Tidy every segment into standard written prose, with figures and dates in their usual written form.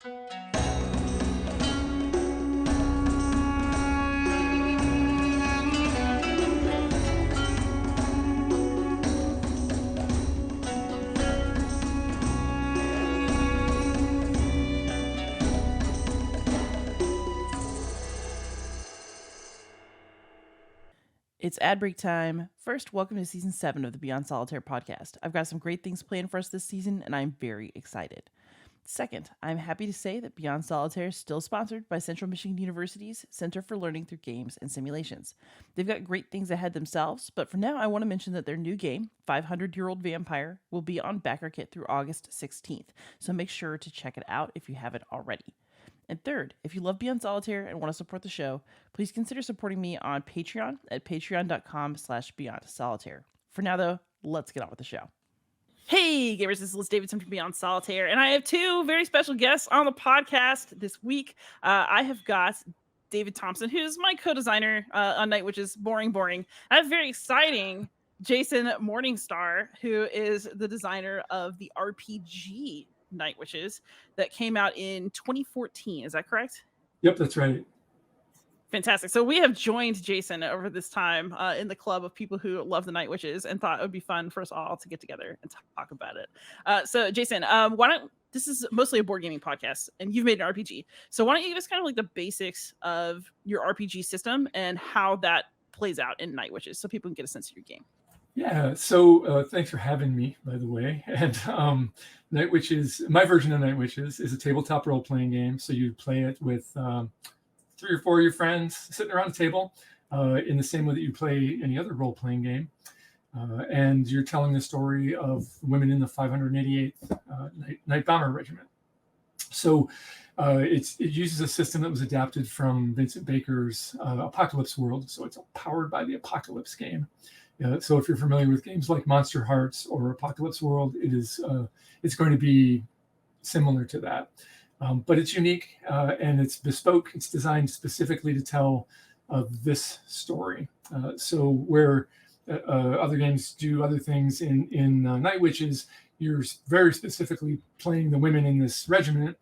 It's ad break time. First, welcome to season 7 of the Beyond Solitaire podcast. I've got some great things planned for us this season, and I'm very excited. Second, I'm happy to say that Beyond Solitaire is still sponsored by Central Michigan University's Center for Learning Through Games and Simulations. They've got great things ahead themselves, but for now, I want to mention that their new game, 500-Year-Old Vampire, will be on BackerKit through August 16th, so make sure to check it out if you haven't already. And third, if you love Beyond Solitaire and want to support the show, please consider supporting me on Patreon at patreon.com/Beyond Solitaire. For now, though, let's get on with the show. Hey, gamers, this is Liz Davidson from Beyond Solitaire, and I have two very special guests on the podcast this week. I have got David Thompson, who's my co-designer on Night Witches, boring. I have very exciting Jason Morningstar, who is the designer of the RPG Night Witches that came out in 2014. Is that correct? Yep, that's right. Fantastic. So we have joined Jason over this time in the club of people who love the Night Witches and thought it would be fun for us all to get together and talk about it. So Jason, this is mostly a board gaming podcast and you've made an RPG. So why don't you give us kind of like the basics of your RPG system and how that plays out in Night Witches so people can get a sense of your game. Yeah, so thanks for having me, by the way. And Night Witches, my version of Night Witches is a tabletop role-playing game. So you play it with 3 or 4 of your friends sitting around a table in the same way that you play any other role-playing game. And you're telling the story of women in the 588th Night Bomber Regiment. So it uses a system that was adapted from Vincent Baker's Apocalypse World. So it's powered by the Apocalypse game. So if you're familiar with games like Monster Hearts or Apocalypse World, it's going to be similar to that. But it's unique and it's bespoke. It's designed specifically to tell this story. So where other games do other things in Night Witches, you're very specifically playing the women in this regiment.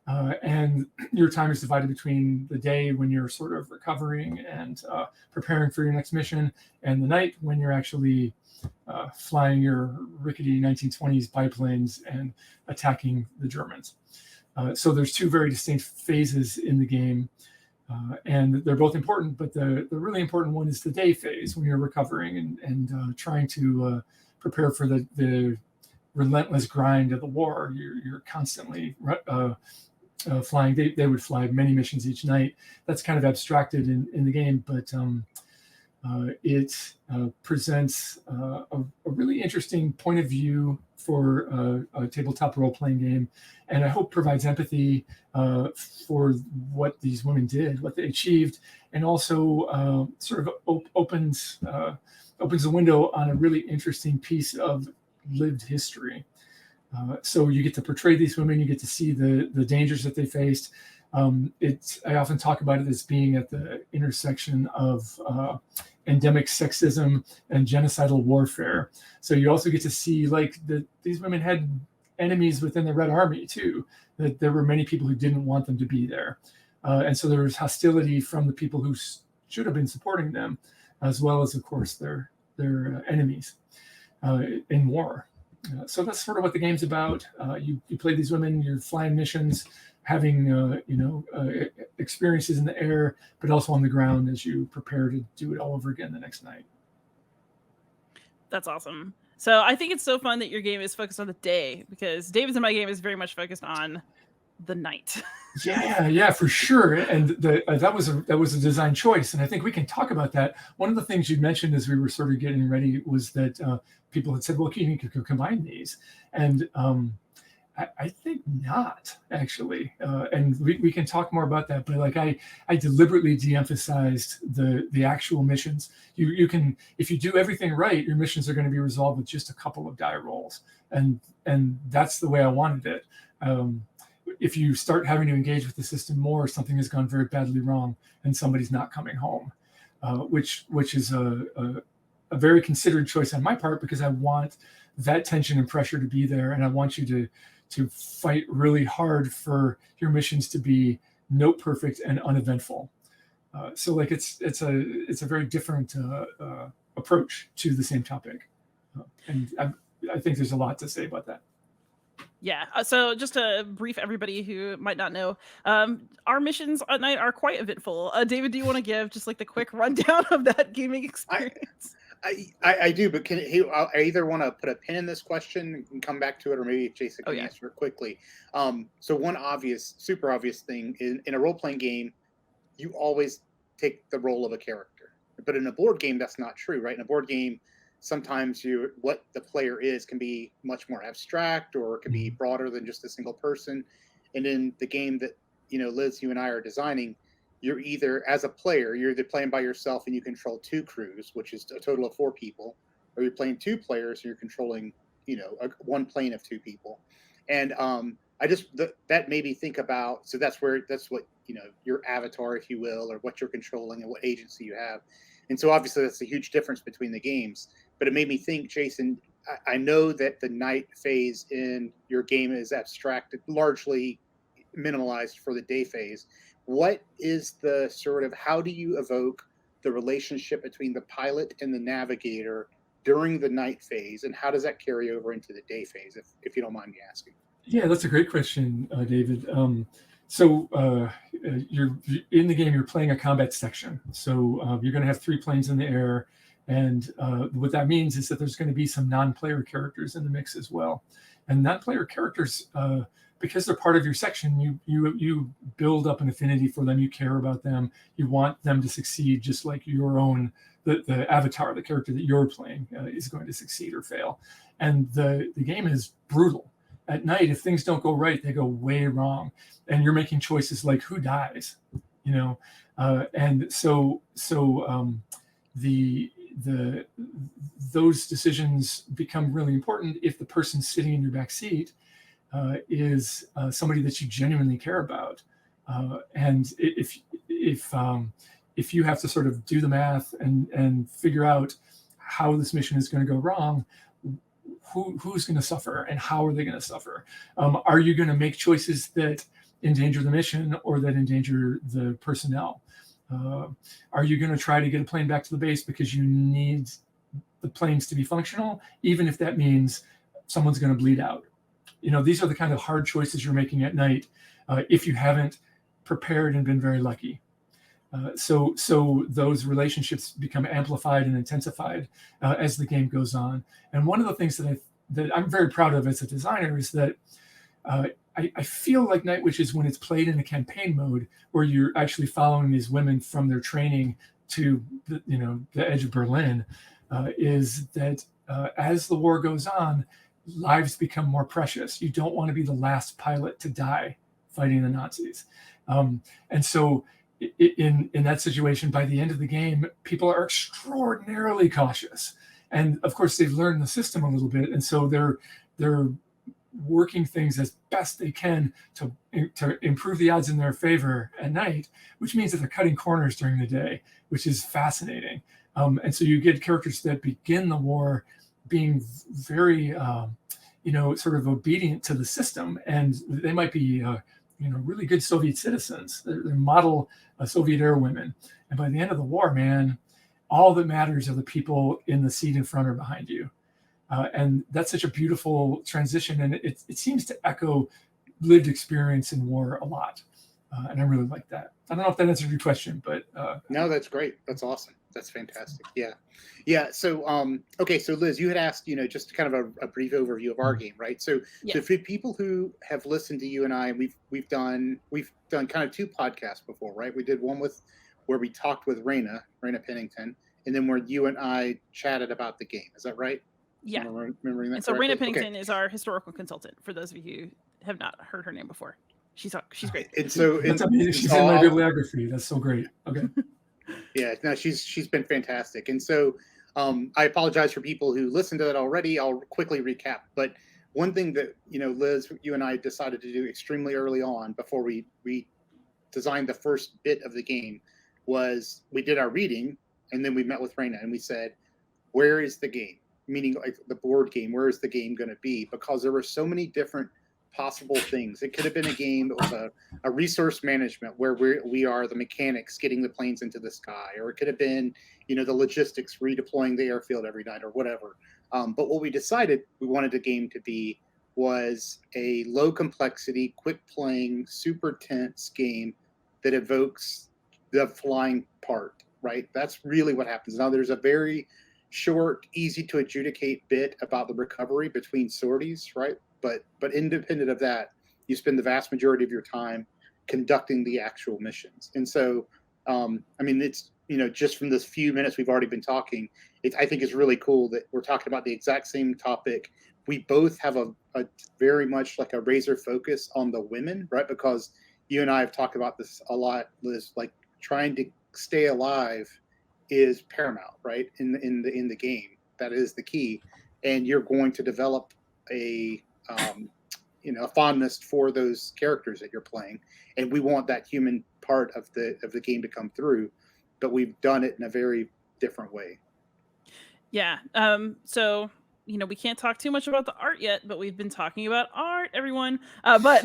And your time is divided between the day when you're sort of recovering and preparing for your next mission, and the night when you're actually flying your rickety 1920s biplanes and attacking the Germans. So there's 2 very distinct phases in the game, and they're both important, but the really important one is the day phase when you're recovering and trying to prepare for the relentless grind of the war. You're constantly flying. They would fly many missions each night. That's kind of abstracted in the game, but it presents a really interesting point of view for a tabletop role-playing game, and I hope provides empathy for what these women did, what they achieved, and also sort of opens the window on a really interesting piece of lived history. So you get to portray these women, you get to see the dangers that they faced. I often talk about it as being at the intersection of endemic sexism and genocidal warfare. So you also get to see these women had enemies within the Red Army too, that there were many people who didn't want them to be there. And so there was hostility from the people who should have been supporting them, as well as, of course, their enemies in war. So that's sort of what the game's about. You play these women, you're flying missions, having experiences in the air, but also on the ground as you prepare to do it all over again the next night. That's awesome. So I think it's so fun that your game is focused on the day, because David's in my game is very much focused on the night. Yeah, for sure. And that was a design choice, and I think we can talk about that. One of the things you mentioned as we were sort of getting ready was that people had said, "Well, you could combine these," and I think not actually. And we can talk more about that. But I deliberately de-emphasized the actual missions. You can, if you do everything right, your missions are going to be resolved with just a couple of die rolls, and that's the way I wanted it. If you start having to engage with the system more, something has gone very badly wrong and somebody's not coming home, which is a very considered choice on my part, because I want that tension and pressure to be there, and I want you to fight really hard for your missions to be note perfect and uneventful. So like it's a very different approach to the same topic, and I think there's a lot to say about that. Yeah. So just to brief everybody who might not know, our missions at night are quite eventful. David, do you want to give just like the quick rundown of that gaming experience? I do, but I either want to put a pin in this question and come back to it, or maybe Jason can answer it quickly. So one super obvious thing in a role-playing game, you always take the role of a character. But in a board game, that's not true, right? In a board game, sometimes what the player is can be much more abstract, or it can be broader than just a single person. And in the game that, Liz, you and I are designing, you're either, as a player, you're either playing by yourself and you control 2 crews, which is a total of 4 people, or you're playing 2 players and you're controlling, one plane of 2 people. And that made me think about, so that's what, your avatar, if you will, or what you're controlling and what agency you have. And so obviously that's a huge difference between the games. But it made me think, Jason, I know that the night phase in your game is abstracted, largely minimalized for the day phase. What is the sort of, how do you evoke the relationship between the pilot and the navigator during the night phase, and how does that carry over into the day phase, if you don't mind me asking? Yeah, that's a great question, David. So you're in the game, you're playing a combat section. So you're going to have 3 planes in the air. And what that means is that there's going to be some non-player characters in the mix as well. And non-player characters, because they're part of your section, you build up an affinity for them. You care about them. You want them to succeed, just like your own, the avatar, the character that you're playing is going to succeed or fail. And the game is brutal. At night, if things don't go right, they go way wrong. And you're making choices like who dies, and so those decisions become really important if the person sitting in your back seat is somebody that you genuinely care about, and if you have to sort of do the math and figure out how this mission is going to go wrong, who's going to suffer and how are they going to suffer? Are you going to make choices that endanger the mission or that endanger the personnel? Are you going to try to get a plane back to the base because you need the planes to be functional, even if that means someone's going to bleed out? These are the kind of hard choices you're making at night if you haven't prepared and been very lucky. So those relationships become amplified and intensified as the game goes on. And one of the things that I'm very proud of as a designer is that I feel like Night Witches, when it's played in a campaign mode, where you're actually following these women from their training to the edge of Berlin, is that as the war goes on, lives become more precious. You don't want to be the last pilot to die fighting the Nazis, and so in that situation, by the end of the game, people are extraordinarily cautious, and of course they've learned the system a little bit, and so they're working things as best they can to improve the odds in their favor at night, which means that they're cutting corners during the day, which is fascinating. And so you get characters that begin the war being very, sort of obedient to the system, and they might be, really good Soviet citizens. They're model Soviet air women. And by the end of the war, man, all that matters are the people in the seat in front or behind you. And that's such a beautiful transition. And it seems to echo lived experience in war a lot. And I really like that. I don't know if that answered your question, but. No, that's great. That's awesome. That's fantastic. Yeah. Yeah. So, okay. So Liz, you had asked, just kind of a brief overview of our game, right? So, Yeah. So for people who have listened to you and I, we've done kind of 2 podcasts before, right? We did one where we talked with Raina Pennington, and then where you and I chatted about the game. Is that right? Yeah. Remembering that. And so correctly? Raina Pennington is our historical consultant, for those of you who have not heard her name before. She's great. And so that's amazing. She's in my bibliography. That's so great. Okay. Yeah, no, she's been fantastic. And so I apologize for people who listened to it already. I'll quickly recap. But one thing that, Liz, you and I decided to do extremely early on before we designed the first bit of the game was we did our reading, and then we met with Raina and we said, where is the game? Meaning like the board game, where is the game going to be? Because there were so many different possible things. It could have been a game that was a resource management where we are the mechanics getting the planes into the sky, or it could have been, the logistics redeploying the airfield every night or whatever. But what we decided we wanted the game to be was a low complexity, quick playing, super tense game that evokes the flying part, right? That's really what happens. Now there's a very short, easy to adjudicate bit about the recovery between sorties, right? But independent of that, you spend the vast majority of your time conducting the actual missions. And so, it's, just from this few minutes we've already been talking, I think it's really cool that we're talking about the exact same topic. We both have a very much like a razor focus on the women, right? Because you and I have talked about this a lot, Liz, like trying to stay alive is paramount, right? In the game, that is the key. And you're going to develop a fondness for those characters that you're playing, and we want that human part of the game to come through, but we've done it in a very different way. Yeah. So we can't talk too much about the art yet, but we've been talking about art, everyone. But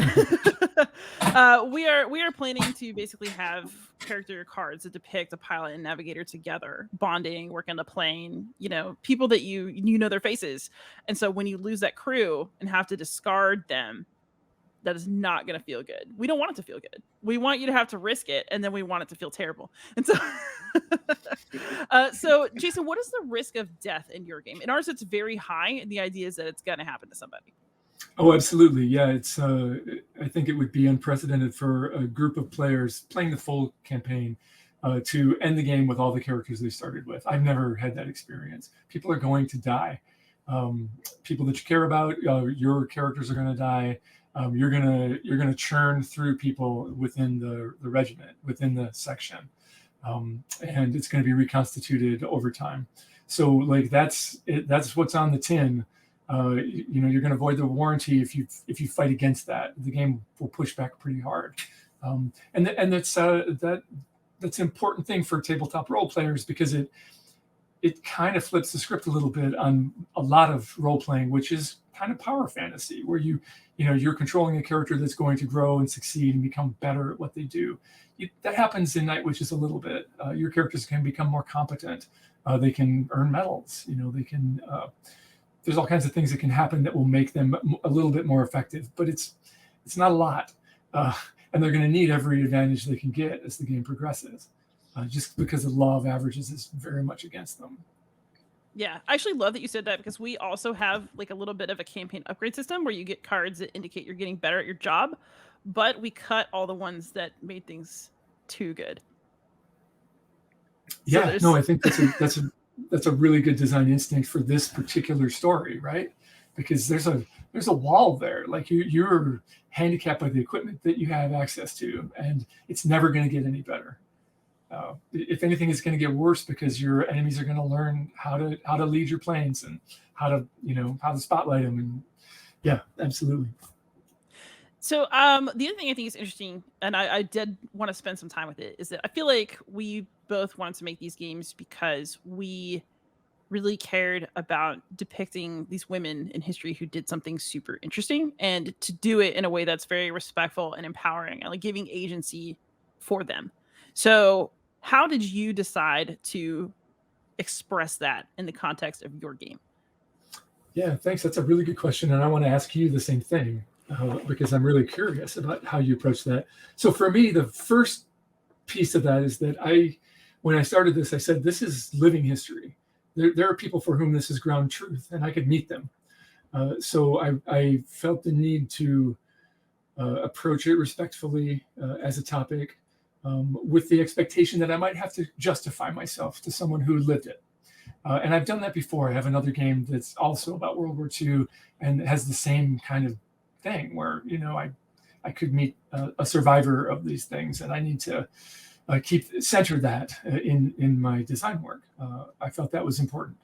we are planning to basically have character cards that depict a pilot and navigator together, bonding, working on the plane, people that you know their faces. And so when you lose that crew and have to discard them, that is not going to feel good. We don't want it to feel good. We want you to have to risk it, and then we want it to feel terrible. And so, so Jason, what is the risk of death in your game? In ours, it's very high, and the idea is that it's going to happen to somebody. Oh, absolutely. Yeah, it's. I think it would be unprecedented for a group of players playing the full campaign to end the game with all the characters they started with. I've never had that experience. People are going to die. People that you care about, your characters are going to die. You're gonna churn through people within the regiment, within the section, and it's going to be reconstituted over time. So like that's what's on the tin. You're going to avoid the warranty if you fight against that. The game will push back pretty hard, and that's an important thing for tabletop role players, because it kind of flips the script a little bit on a lot of role playing, which is kind of power fantasy, where you're controlling a character that's going to grow and succeed and become better at what they do. That happens in Night Witches a little bit. Your characters can become more competent. They can earn medals. They can. There's all kinds of things that can happen that will make them a little bit more effective, but it's not a lot, and they're going to need every advantage they can get as the game progresses, just because the law of averages is very much against them. Yeah, I actually love that you said that, because we also have like a little bit of a campaign upgrade system where you get cards that indicate you're getting better at your job, but we cut all the ones that made things too good. Yeah, no, I think that's a really good design instinct for this particular story, right? Because there's a wall there. Like you're handicapped by the equipment that you have access to, and it's never going to get any better. If anything, it's going to get worse, because your enemies are going to learn how to lead your planes and how to spotlight them. And yeah, absolutely. So the other thing I think is interesting, and I did want to spend some time with it, is that I feel like we both wanted to make these games because we really cared about depicting these women in history who did something super interesting, and to do it in a way that's very respectful and empowering, and like giving agency for them. So how did you decide to express that in the context of your game? Yeah, thanks. That's a really good question. And I want to ask you the same thing, because I'm really curious about how you approach that. So for me, the first piece of that is that when I started this, I said, this is living history. There are people for whom this is ground truth, and I could meet them. So I felt the need to approach it respectfully as a topic, with the expectation that I might have to justify myself to someone who lived it. And I've done that before. I have another game that's also about World War II and has the same kind of thing, where I could meet a survivor of these things, and I need to center that in my design work. I felt that was important.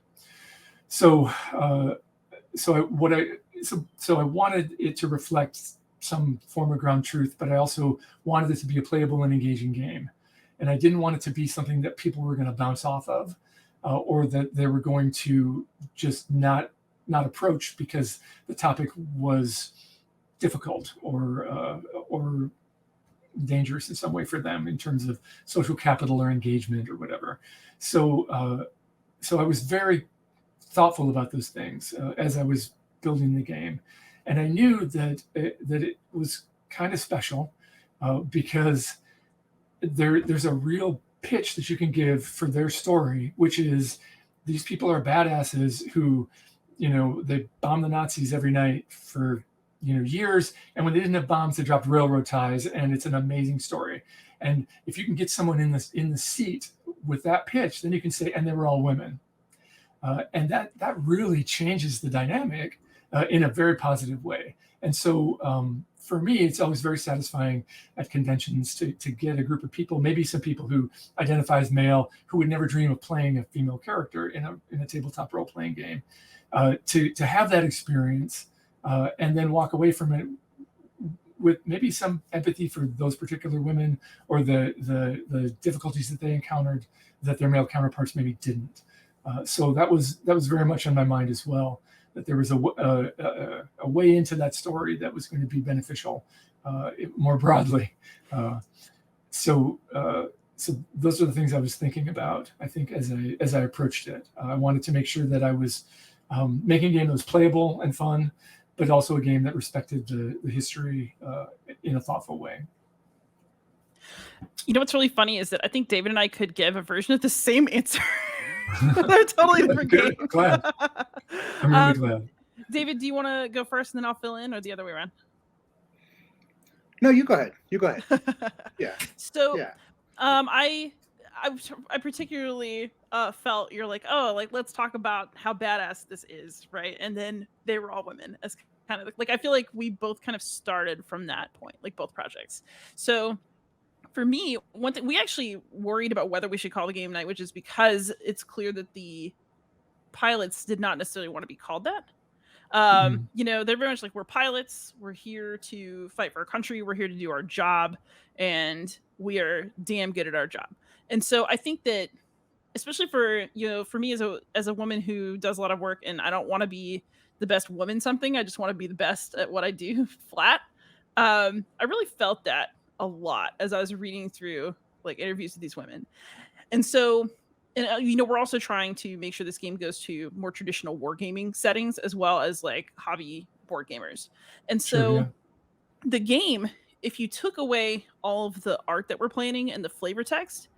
So I wanted it to reflect some form of ground truth, but I also wanted it to be a playable and engaging game. And I didn't want it to be something that people were going to bounce off of, or that they were going to just not approach because the topic was difficult or dangerous in some way for them in terms of social capital or engagement or whatever. So I was very thoughtful about those things as I was building the game, and I knew that it was kind of special because there's a real pitch that you can give for their story, which is these people are badasses who, they bomb the Nazis every night for years, and when they didn't have bombs, they dropped railroad ties, and it's an amazing story. And if you can get someone in the seat with that pitch, then you can say, and they were all women, and that really changes the dynamic in a very positive way. And so for me, it's always very satisfying at conventions to get a group of people, maybe some people who identify as male, who would never dream of playing a female character in a tabletop role-playing game, to have that experience and then walk away from it with maybe some empathy for those particular women or the difficulties that they encountered that their male counterparts maybe didn't. So that was very much on my mind as well, that there was a way into that story that was going to be beneficial more broadly. So those are the things I was thinking about, I think, as I approached it. I wanted to make sure that I was making a game that was playable and fun, but also a game that respected the history in a thoughtful way. What's really funny is that I think David and I could give a version of the same answer. They're totally different games. Glad. I'm really glad. David, do you want to go first and then I'll fill in, or the other way around? No, you go ahead. Yeah. So, yeah. I particularly felt you're like, let's talk about how badass this is, right? And then they were all women, as kind of like I feel like we both kind of started from that point, like both projects. So for me, one thing we actually worried about whether we should call the game Night Witches because it's clear that the pilots did not necessarily want to be called that. They're very much like, we're pilots, we're here to fight for our country, we're here to do our job, and we are damn good at our job. And so I think that, especially for me as a woman who does a lot of work, and I don't want to be the best woman something, I just want to be the best at what I do flat. I really felt that a lot as I was reading through like interviews with these women. And so, we're also trying to make sure this game goes to more traditional wargaming settings as well as like hobby board gamers. And so the game, if you took away all of the art that we're planning and the flavor text,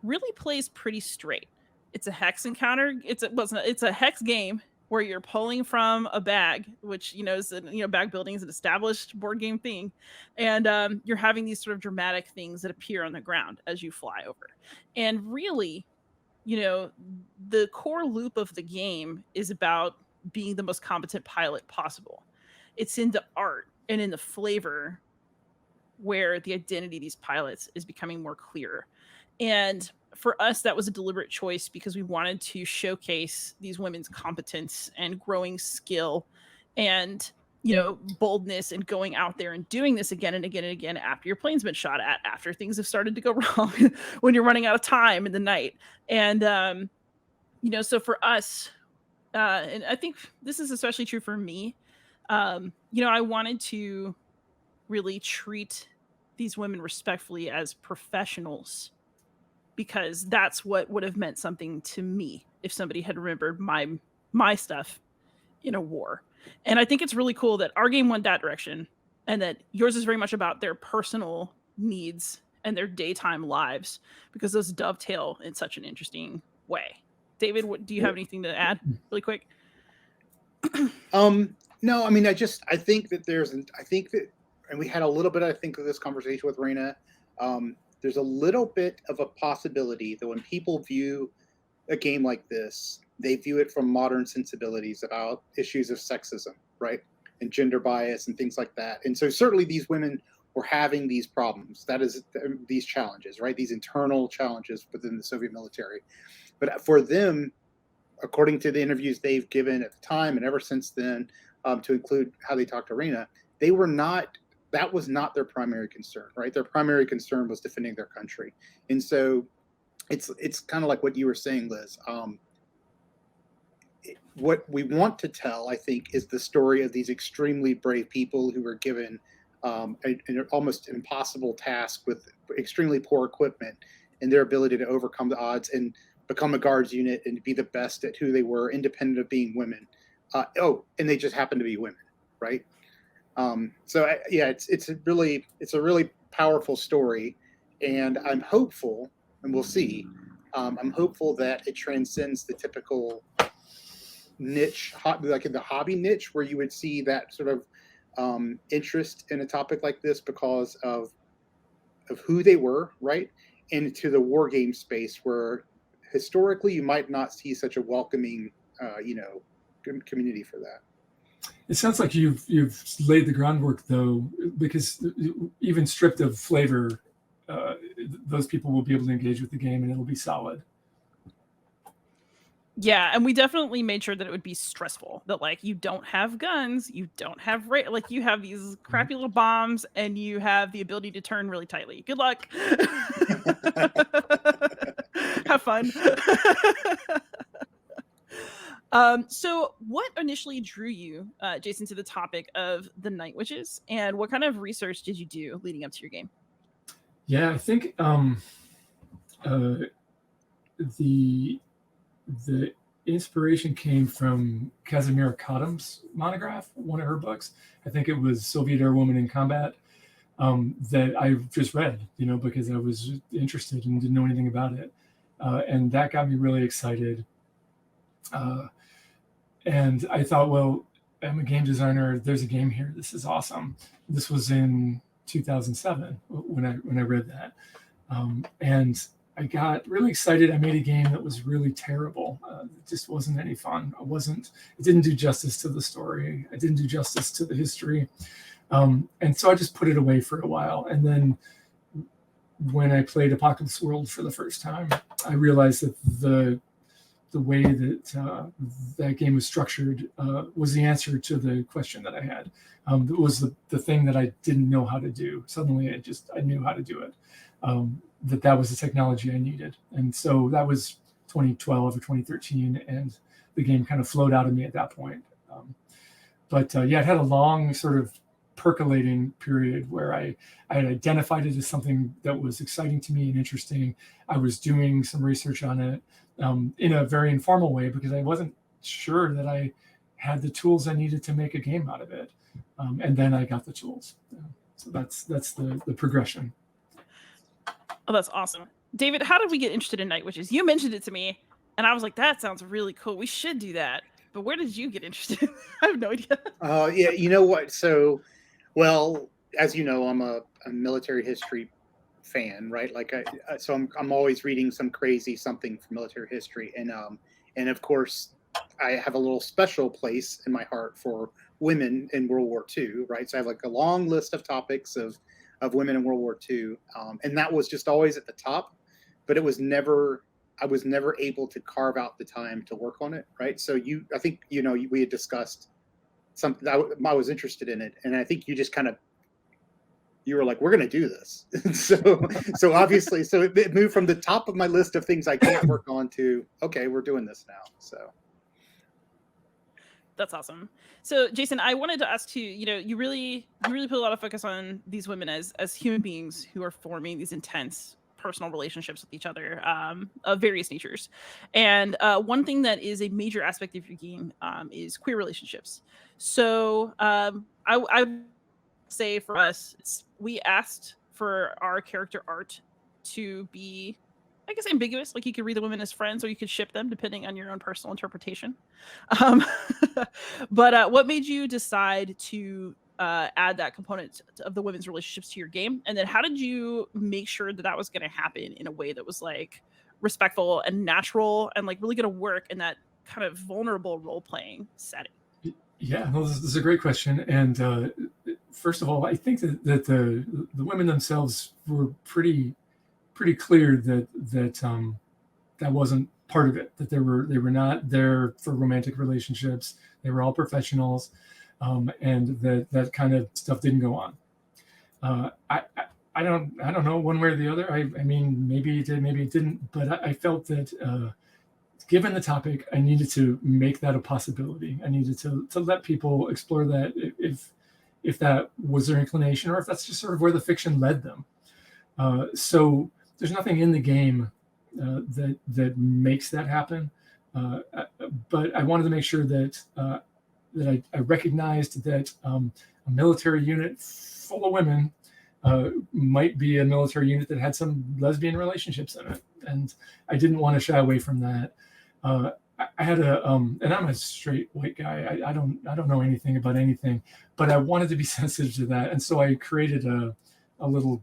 really plays pretty straight. It's a hex encounter. It's a hex game where you're pulling from a bag, which is bag building is an established board game thing, and you're having these sort of dramatic things that appear on the ground as you fly over. And really, the core loop of the game is about being the most competent pilot possible. It's in the art and in the flavor where the identity of these pilots is becoming more clear. And for us, that was a deliberate choice because we wanted to showcase these women's competence and growing skill and, boldness and going out there and doing this again and again and again after your plane's been shot at, after things have started to go wrong, when you're running out of time in the night. And, so for us, and I think this is especially true for me, I wanted to really treat these women respectfully as professionals, because that's what would have meant something to me if somebody had remembered my stuff in a war. And I think it's really cool that our game went that direction and that yours is very much about their personal needs and their daytime lives, because those dovetail in such an interesting way. David, do you have anything to add really quick? No, I mean, I think that and we had a little bit, I think, of this conversation with Raina. There's a little bit of a possibility that when people view a game like this, they view it from modern sensibilities about issues of sexism, right? And gender bias and things like that. And so certainly these women were having these problems. That is, these challenges, right? These internal challenges within the Soviet military. But for them, according to the interviews they've given at the time and ever since then, to include how they talked to Raina, that was not their primary concern, right? Their primary concern was defending their country. And so it's kind of like what you were saying, Liz. what we want to tell, I think, is the story of these extremely brave people who were given an almost impossible task with extremely poor equipment, and their ability to overcome the odds and become a guards unit and be the best at who they were, independent of being women. And they just happen to be women, right? It's a really powerful story, and I'm hopeful, and we'll see. I'm hopeful that it transcends the typical niche, like in the hobby niche, where you would see that sort of interest in a topic like this because of who they were, right? Into the war game space, where historically you might not see such a welcoming, community for that. It sounds like you've laid the groundwork, though, because even stripped of flavor, those people will be able to engage with the game and it'll be solid. Yeah, and we definitely made sure that it would be stressful. That like you don't have guns, you don't have like you have these crappy little bombs, and you have the ability to turn really tightly. Good luck. Have fun. So what initially drew you, Jason, to the topic of the Night Witches, and what kind of research did you do leading up to your game? Yeah, I think the inspiration came from Kazimierza Kadam's monograph, one of her books. I think it was Soviet Air Woman in Combat, that I just read, because I was interested and didn't know anything about it. And that got me really excited. And I thought, well, I'm a game designer. There's a game here. This is awesome. This was in 2007 when I read that. And I got really excited. I made a game that was really terrible. It just wasn't any fun. It didn't do justice to the story. It didn't do justice to the history. And so I just put it away for a while. And then when I played Apocalypse World for the first time, I realized that the way that that game was structured was the answer to the question that I had. It was the thing that I didn't know how to do. Suddenly I knew how to do it. That was the technology I needed. And so that was 2012 or 2013, and the game kind of flowed out of me at that point. It had a long sort of percolating period where I had identified it as something that was exciting to me and interesting. I was doing some research on it in a very informal way because I wasn't sure that I had the tools I needed to make a game out of it. And then I got the tools. So that's the progression. Oh, that's awesome. David, how did we get interested in Night Witches? You mentioned it to me, and I was like, that sounds really cool. We should do that. But where did you get interested? I have no idea. Yeah, you know what? So, well, as you know, I'm a military history fan, right? Like, I'm always reading some crazy something from military history, and of course, I have a little special place in my heart for women in World War II, right? So I have like a long list of topics of women in World War II, and that was just always at the top, but I was never able to carve out the time to work on it, right? So I think we had discussed something. I was interested in it, and I think you just you were like, we're going to do this. so obviously, so it moved from the top of my list of things I can't work on to, okay, we're doing this now. So that's awesome. So Jason, I wanted to ask you, you really put a lot of focus on these women as human beings who are forming these intense personal relationships with each other of various natures. And one thing that is a major aspect of your game is queer relationships. So I say for us, we asked for our character art to be, I guess, ambiguous. Like you could read the women as friends, or you could ship them depending on your own personal interpretation. But what made you decide to add that component of the women's relationships to your game? And then how did you make sure that was going to happen in a way that was like respectful and natural and like really going to work in that kind of vulnerable role-playing setting? Yeah, well, this is a great question. And first of all, I think that the women themselves were pretty clear that wasn't part of it, that they were not there for romantic relationships. They were all professionals, and that kind of stuff didn't go on. I don't know one way or the other. I mean, maybe it did, maybe it didn't, but I felt that given the topic, I needed to make that a possibility. I needed to let people explore that if that was their inclination, or if that's just sort of where the fiction led them. So there's nothing in the game that makes that happen. But I wanted to make sure that I recognized that a military unit full of women might be a military unit that had some lesbian relationships in it, and I didn't want to shy away from that. I had and I'm a straight white guy. I don't know anything about anything, but I wanted to be sensitive to that, and so I created a little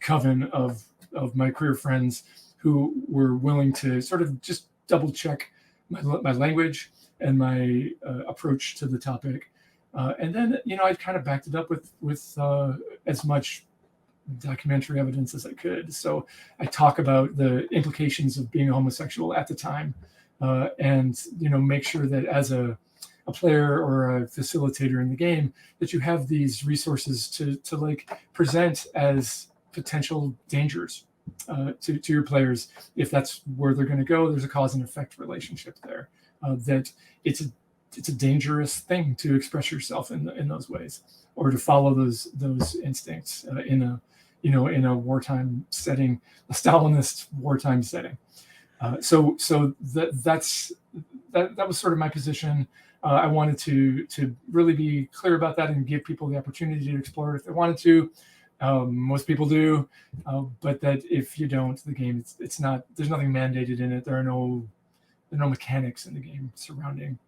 coven of my queer friends who were willing to sort of just double check my language and my approach to the topic, and then I kind of backed it up with as much documentary evidence as I could. So I talk about the implications of being a homosexual at the time, and make sure that as a player or a facilitator in the game, that you have these resources to like present as potential dangers to your players. If that's where they're going to go, there's a cause and effect relationship there. That it's a dangerous thing to express yourself in those ways, or to follow those instincts in a wartime setting, a Stalinist wartime setting. So that was sort of my position. I wanted to really be clear about that and give people the opportunity to explore it if they wanted to. Most people do, but that if you don't, the game it's not. There's nothing mandated in it. There are no mechanics in the game surrounding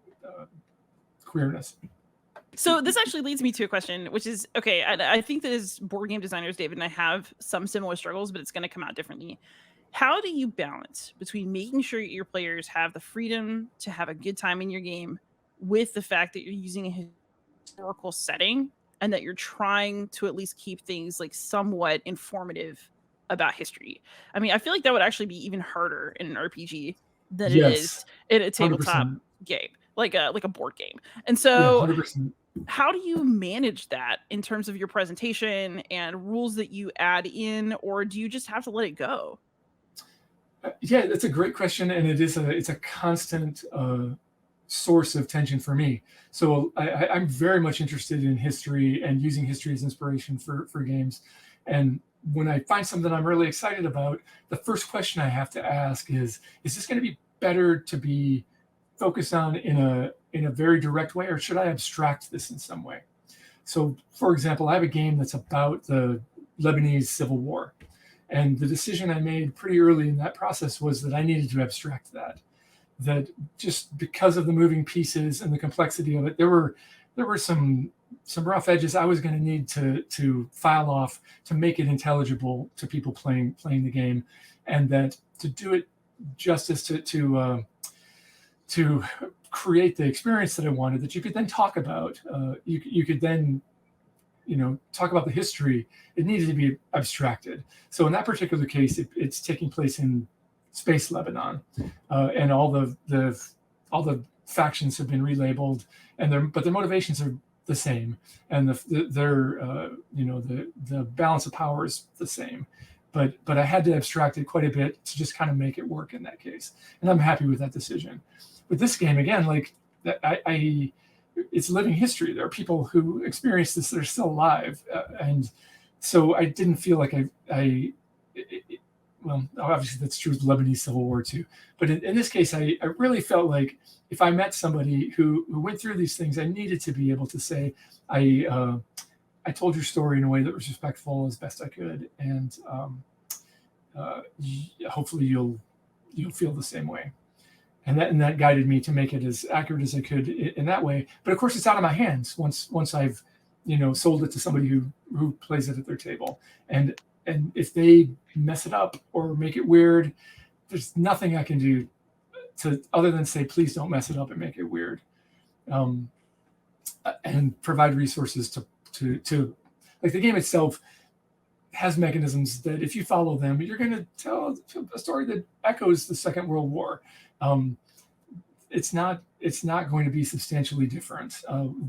queerness. So this actually leads me to a question, which is, okay, I think that as board game designers, David and I have some similar struggles, but it's going to come out differently. How do you balance between making sure your players have the freedom to have a good time in your game with the fact that you're using a historical setting and that you're trying to at least keep things like somewhat informative about history? I mean, I feel like that would actually be even harder in an RPG than it is in a tabletop 100%. game, like a board game. And so 100%. How do you manage that in terms of your presentation and rules that you add in, or do you just have to let it go? Yeah, that's a great question, and it's a constant source of tension for me. So I'm very much interested in history and using history as inspiration for games. And when I find something I'm really excited about, the first question I have to ask is this going to be better to be focused on in a very direct way, or should I abstract this in some way? So, for example, I have a game that's about the Lebanese Civil War. And the decision I made pretty early in that process was that I needed to abstract that just because of the moving pieces and the complexity of it, there were some rough edges I was going to need to file off to make it intelligible to people playing the game, and that to do it justice to create the experience that I wanted, that you could then talk about. You could then talk about the history. It needed to be abstracted. So in that particular case, it's taking place in space Lebanon, and all the factions have been relabeled, but their motivations are the same, and the balance of power is the same. But I had to abstract it quite a bit to just kind of make it work in that case, and I'm happy with that decision. With this game, again, like it's living history. There are people who experience this that are still alive, and so I didn't feel like well, obviously that's true with the Lebanese Civil War too. But in this case, I really felt like if I met somebody who went through these things, I needed to be able to say, I told your story in a way that was respectful as best I could, and hopefully you'll feel the same way. And that guided me to make it as accurate as I could in that way. But of course, it's out of my hands once I've sold it to somebody who plays it at their table. And if they mess it up or make it weird, there's nothing I can do other than say, please don't mess it up and make it weird, and provide resources to like the game itself has mechanisms that if you follow them, you're going to tell a story that echoes the Second World War. It's not going to be substantially different.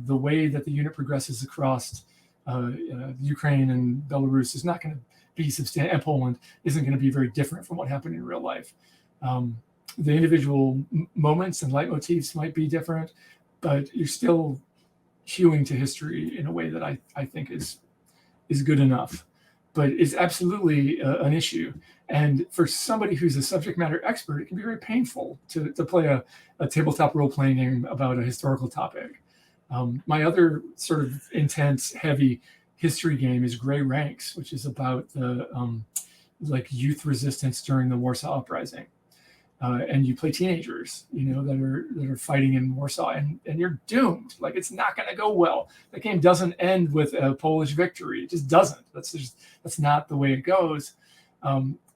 The way that the unit progresses across Ukraine and Belarus is not going to be substantial, and Poland isn't going to be very different from what happened in real life. individual moments and leitmotifs might be different, but you're still hewing to history in a way that I think is good enough. But it's absolutely an issue. And for somebody who's a subject matter expert, it can be very painful to play a tabletop role-playing game about a historical topic. My other sort of intense, heavy history game is Grey Ranks, which is about the like youth resistance during the Warsaw Uprising. And you play teenagers, that are fighting in Warsaw, and you're doomed. Like, it's not going to go well. The game doesn't end with a Polish victory. It just doesn't. That's not the way it goes.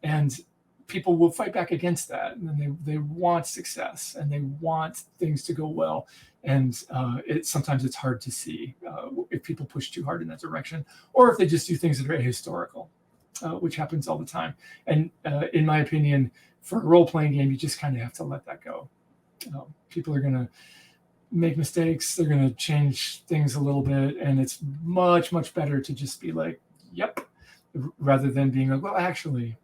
And people will fight back against that. And they want success, and they want things to go well. And sometimes it's hard to see if people push too hard in that direction, or if they just do things that are ahistorical, which happens all the time. And in my opinion, for a role-playing game, you just kind of have to let that go. People are going to make mistakes. They're going to change things a little bit. And it's much, much better to just be like, yep, rather than being like, well, actually,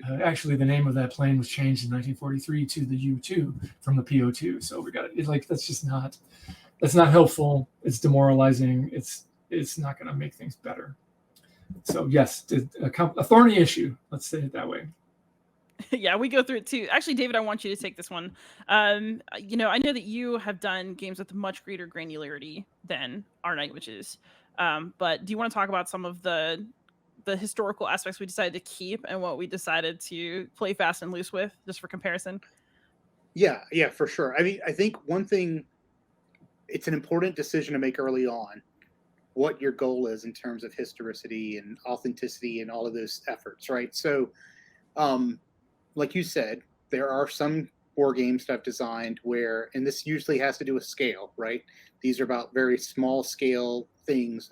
the name of that plane was changed in 1943 to the U-2 from the PO-2. So we got it. Like, that's not helpful. It's demoralizing. It's not going to make things better. So yes, a thorny issue. Let's say it that way. Yeah, we go through it too. Actually, David, I want you to take this one. I know that you have done games with much greater granularity than our Night Witches. But do you want to talk about some of the historical aspects we decided to keep and what we decided to play fast and loose with, just for comparison? Yeah, for sure. I mean, I think one thing, it's an important decision to make early on, what your goal is in terms of historicity and authenticity and all of those efforts, right? So, like you said, there are some war games that I've designed where, and this usually has to do with scale, right? These are about very small scale things,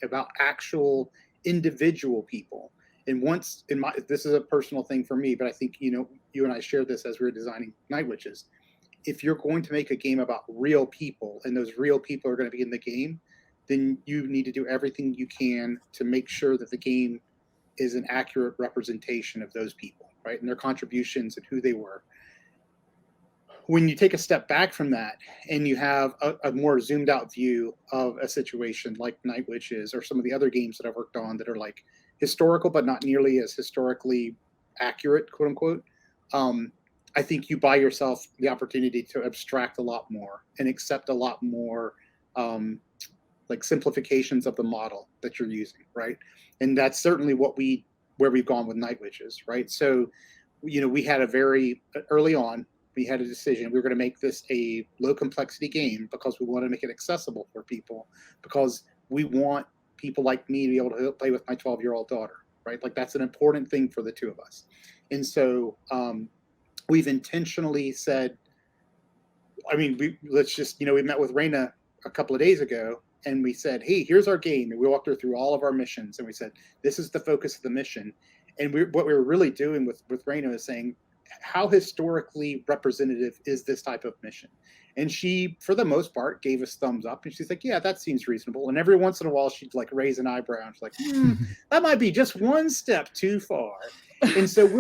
about actual individual people. And this is a personal thing for me, but I think, you and I shared this as we were designing Night Witches. If you're going to make a game about real people, and those real people are going to be in the game, then you need to do everything you can to make sure that the game is an accurate representation of those people, right? And their contributions and who they were. When you take a step back from that and you have a more zoomed out view of a situation like Night Witches or some of the other games that I've worked on that are like historical, but not nearly as historically accurate, quote unquote, I think you buy yourself the opportunity to abstract a lot more and accept a lot more like simplifications of the model that you're using, right? And that's certainly where we've gone with Night Witches, right? So, we had early on, we had a decision. We were going to make this a low complexity game because we want to make it accessible for people, because we want people like me to be able to play with my 12-year-old daughter, right? Like, that's an important thing for the two of us. And so we've intentionally said, I mean, we met with Raina a couple of days ago, and we said, hey, here's our game. And we walked her through all of our missions. And we said, this is the focus of the mission. And what we were really doing with Raina is saying, how historically representative is this type of mission? And she, for the most part, gave us thumbs up. And she's like, yeah, that seems reasonable. And every once in a while, she'd like raise an eyebrow. And she's like, that might be just one step too far. And so we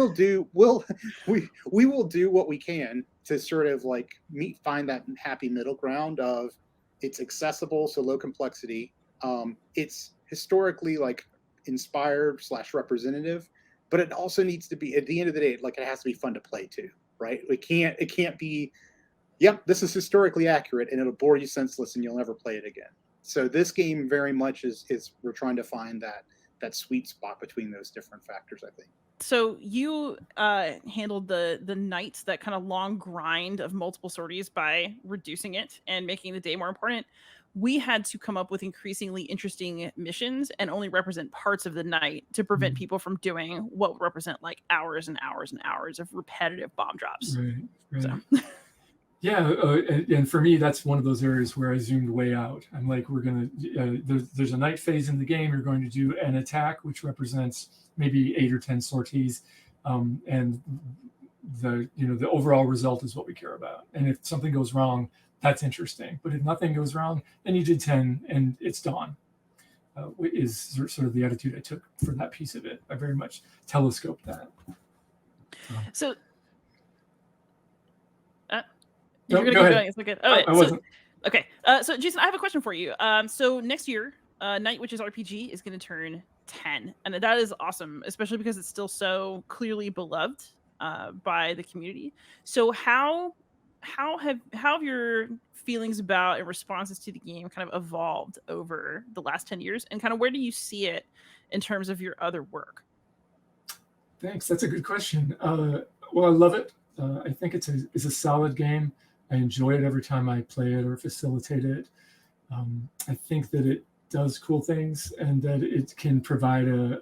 will do what we can to sort of like find that happy middle ground of, it's accessible, so low complexity. It's historically like inspired / representative, but it also needs to be, at the end of the day, like, it has to be fun to play too, right? It can't be, yep, this is historically accurate and it'll bore you senseless and you'll never play it again. So this game very much is we're trying to find that sweet spot between those different factors, I think. So you handled the nights, that kind of long grind of multiple sorties, by reducing it and making the day more important. We had to come up with increasingly interesting missions and only represent parts of the night to prevent people from doing what would represent like hours and hours and hours of repetitive bomb drops. Right. So. Yeah, and for me, that's one of those areas where I zoomed way out. I'm like, we're going to, there's a night phase in the game. You're going to do an attack, which represents maybe 8 or 10 sorties. And the overall result is what we care about. And if something goes wrong, that's interesting. But if nothing goes wrong, then you did 10 and it's dawn, is sort of the attitude I took for that piece of it. I very much telescoped that. So You're gonna go keep ahead. going. It's okay. Oh, I wasn't. Okay. So Jason, I have a question for you. So next year, Night Witches RPG is going to turn 10, and that is awesome, especially because it's still so clearly beloved by the community. So how have your feelings about and responses to the game kind of evolved over the last 10 years, and kind of where do you see it in terms of your other work? Thanks. That's a good question. Well, I love it. I think it's a solid game. I enjoy it every time I play it or facilitate it. I think that it does cool things and that it can provide a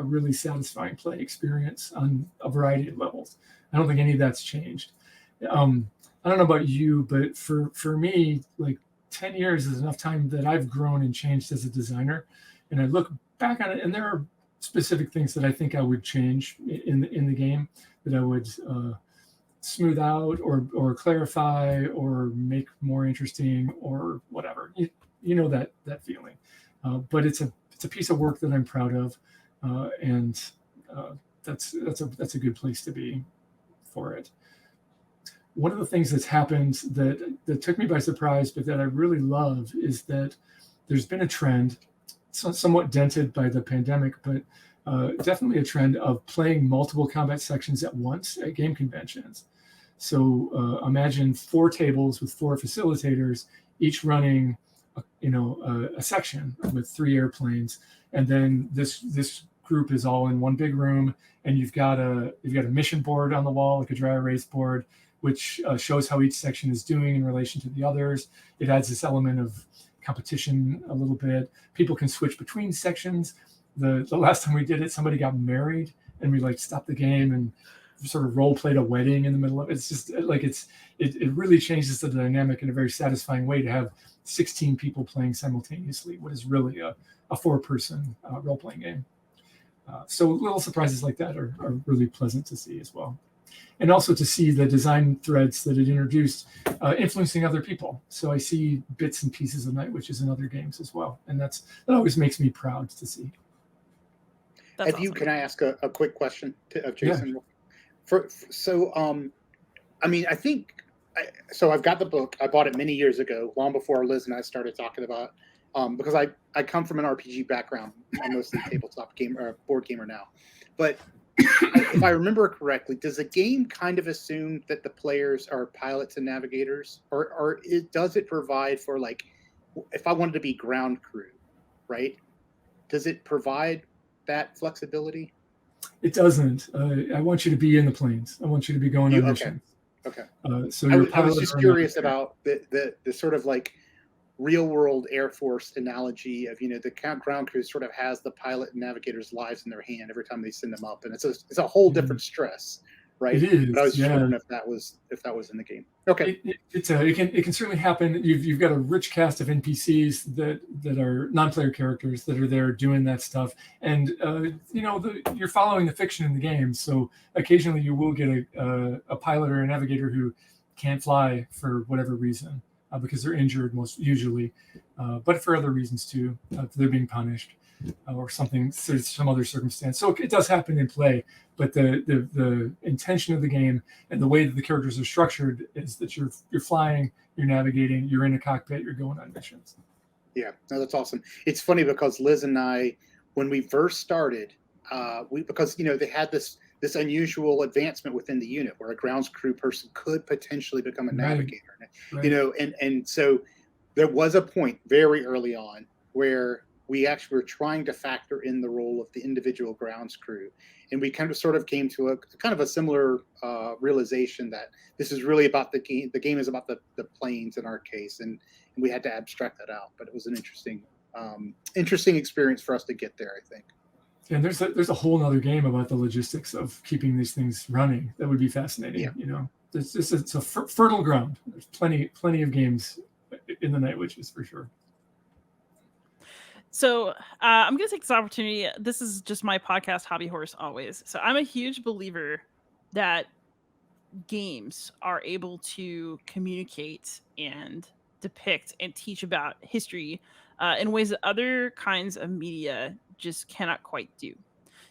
really satisfying play experience on a variety of levels. I don't think any of that's changed. I don't know about you, but for me, like 10 years is enough time that I've grown and changed as a designer. And I look back on it, and there are specific things that I think I would change in the game, that I would smooth out or clarify or make more interesting or whatever. You know that feeling. But it's a piece of work that I'm proud of, and that's a good place to be for it. One of the things that's happened that took me by surprise, but that I really love, is that there's been a trend, somewhat dented by the pandemic, but definitely a trend of playing multiple combat sections at once at game conventions. So imagine 4 tables with 4 facilitators, each running a section with 3 airplanes, and then this group is all in one big room, and you've got a mission board on the wall, like a dry erase board, which shows how each section is doing in relation to the others. It adds this element of competition a little bit. People can switch between sections. The last time we did it, somebody got married, and we stopped the game and sort of role played a wedding in the middle of it. It's just it really changes the dynamic in a very satisfying way to have 16 people playing simultaneously, what is really a 4-person role playing game. So little surprises like that are really pleasant to see as well. And also to see the design threads that it introduced influencing other people. So I see bits and pieces of Night Witches in other games as well. And that always makes me proud to see. That's awesome. Can I ask a quick question of Jason? Yeah. I think, I've got the book. I bought it many years ago, long before Liz and I started talking about, because I come from an RPG background. I'm mostly tabletop gamer, board gamer now. But if I remember correctly, does the game kind of assume that the players are pilots and navigators, or does it provide for, like, if I wanted to be ground crew, right? Does it provide that flexibility? It doesn't. I want you to be in the planes. I want you to be going on missions. Okay. So I was just curious about the sort of like real world Air Force analogy of, the ground crew sort of has the pilot and navigator's lives in their hand every time they send them up, and it's a whole different stress, right? It is. But I was just wondering if that was in the game. Okay. It can certainly happen. You've got a rich cast of NPCs that are non-player characters that are there doing that stuff, and you're following the fiction in the game. So occasionally you will get a pilot or a navigator who can't fly for whatever reason, because they're injured most usually, but for other reasons too. They're being punished or something, some other circumstance. So it does happen in play, but the intention of the game and the way that the characters are structured is that you're flying, you're navigating, you're in a cockpit, you're going on missions. Yeah, no, that's awesome. It's funny because Liz and I, when we first started, because they had this unusual advancement within the unit where a grounds crew person could potentially become a navigator, right. And so there was a point very early on where we actually were trying to factor in the role of the individual grounds crew, and we kind of sort of came to a similar realization that this is really about the game. The game is about the planes in our case, and we had to abstract that out. But it was an interesting experience for us to get there, I think. And there's a whole other game about the logistics of keeping these things running. That would be fascinating. Yeah. It's a fertile ground. There's plenty of games in the Night Witches for sure. So I'm going to take this opportunity. This is just my podcast hobby horse always. So I'm a huge believer that games are able to communicate and depict and teach about history in ways that other kinds of media just cannot quite do.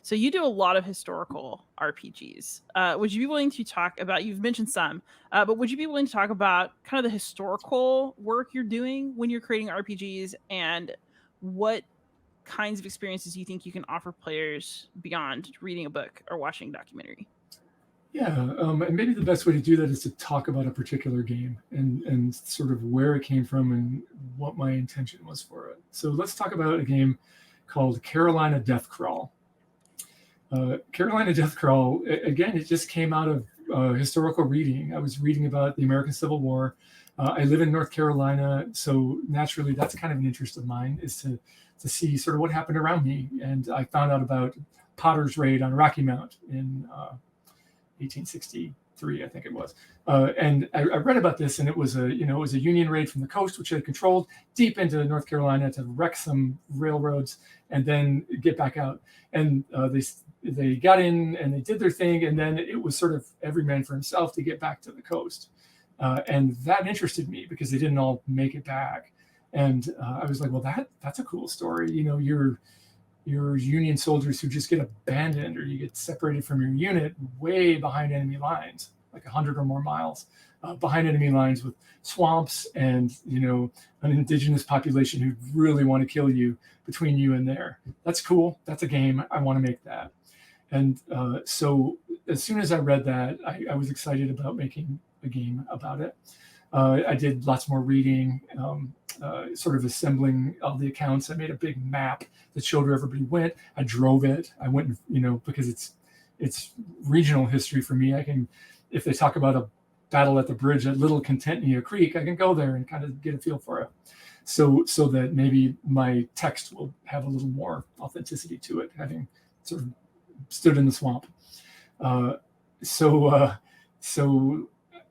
So you do a lot of historical RPGs. Would you be willing to talk about, you've mentioned some, but would you be willing to talk about kind of the historical work you're doing when you're creating RPGs, and what kinds of experiences you think you can offer players beyond reading a book or watching a documentary? Yeah, and maybe the best way to do that is to talk about a particular game and sort of where it came from and what my intention was for it. So let's talk about a game called Carolina Death Crawl. Carolina Death Crawl, again, it just came out of historical reading. I was reading about the American Civil War. I live in North Carolina, so naturally that's kind of an interest of mine, is to see sort of what happened around me. And I found out about Potter's raid on Rocky Mount in 1863, I think it was. And I read about this, and it was a Union raid from the coast, which they controlled deep into North Carolina to wreck some railroads and then get back out. And they got in and they did their thing, and then it was sort of every man for himself to get back to the coast. And that interested me because they didn't all make it back. And I was like, well, that's a cool story. You're Union soldiers who just get abandoned, or you get separated from your unit way behind enemy lines, like 100 or more miles behind enemy lines, with swamps and an indigenous population who really want to kill you between you and there. That's cool. That's a game. I want to make that. And so as soon as I read that, I was excited about making a game about it. I did lots more reading, sort of assembling all the accounts. I made a big map that showed where everybody went. I drove it. I went, because it's regional history for me. I can, if they talk about a battle at the bridge at Little Contentnea Creek, I can go there and kind of get a feel for it. So that maybe my text will have a little more authenticity to it, having sort of stood in the swamp. So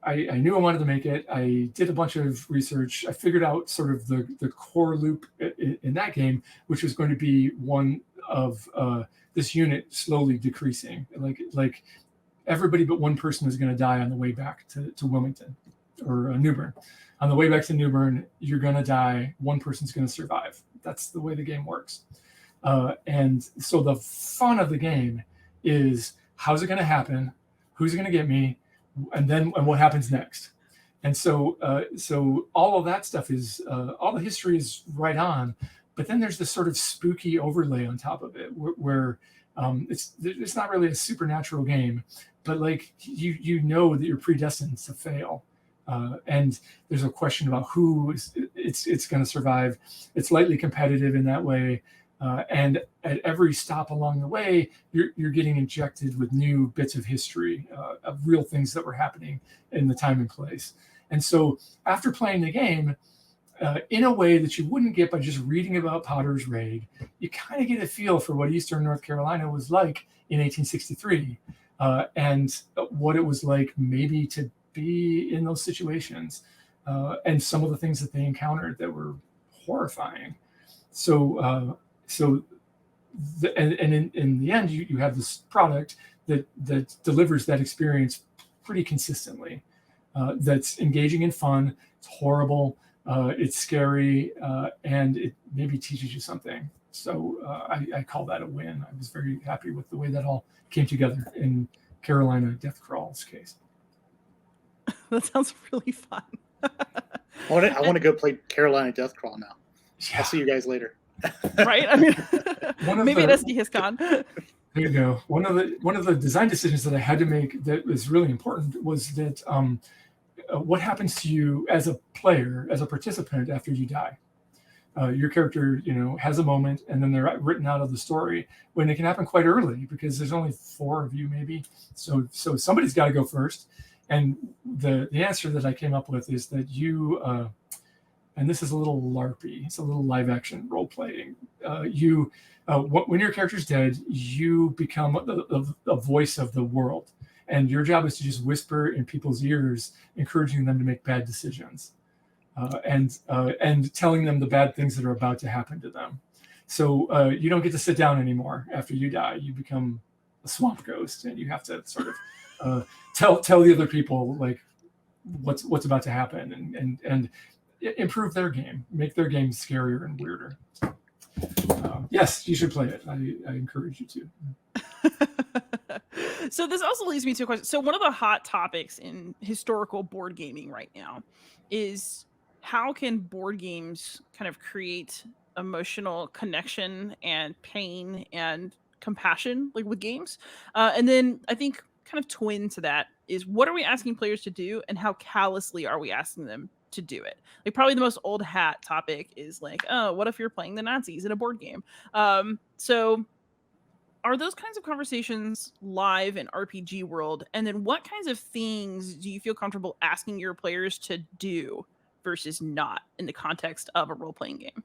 I knew I wanted to make it. I did a bunch of research. I figured out sort of the core loop in that game, which was going to be one of this unit slowly decreasing. Like everybody but one person is going to die on the way back to Wilmington or New Bern. On the way back to New Bern, you're going to die. One person's going to survive. That's the way the game works. And so the fun of the game is, how's it going to happen? Who's going to get me? And what happens next? And so all of that stuff is, all the history is right on, but then there's this sort of spooky overlay on top of it where it's not really a supernatural game, but like you know that you're predestined to fail. And there's a question about who it's going to survive. It's lightly competitive in that way. And at every stop along the way, you're getting injected with new bits of history, of real things that were happening in the time and place. And so after playing the game, in a way that you wouldn't get by just reading about Potter's raid, you kind of get a feel for what Eastern North Carolina was like in 1863, and what it was like maybe to be in those situations, and some of the things that they encountered that were horrifying. So in the end, you have this product that delivers that experience pretty consistently. That's engaging and fun. It's horrible. It's scary, and it maybe teaches you something. So I call that a win. I was very happy with the way that all came together in Carolina Death Crawl's case. That sounds really fun. I want to go play Carolina Death Crawl now. Yeah. I'll see you guys later. Right? I mean, maybe at SDHisCon. There you go. One of the design decisions that I had to make that was really important was that what happens to you as a player, as a participant, after you die. Your character, has a moment, and then they're written out of the story, when it can happen quite early because there's only 4 of you maybe. So somebody's got to go first. And the answer that I came up with is that you, and this is a little LARPy, it's a little live action role playing. When your character's dead, you become a voice of the world, and your job is to just whisper in people's ears, encouraging them to make bad decisions, and telling them the bad things that are about to happen to them. So you don't get to sit down anymore after you die. You become a swamp ghost, and you have to sort of tell the other people like what's about to happen, and improve their game, make their game scarier and weirder. Yes, you should play it. I encourage you to. So this also leads me to a question. So one of the hot topics in historical board gaming right now is how can board games kind of create emotional connection and pain and compassion, like with games? And then I think kind of twin to that is what are we asking players to do and how callously are we asking them to do it? Like probably the most old hat topic is like, oh, what if you're playing the Nazis in a board game? So are those kinds of conversations live in RPG world? And then what kinds of things do you feel comfortable asking your players to do versus not in the context of a role-playing game?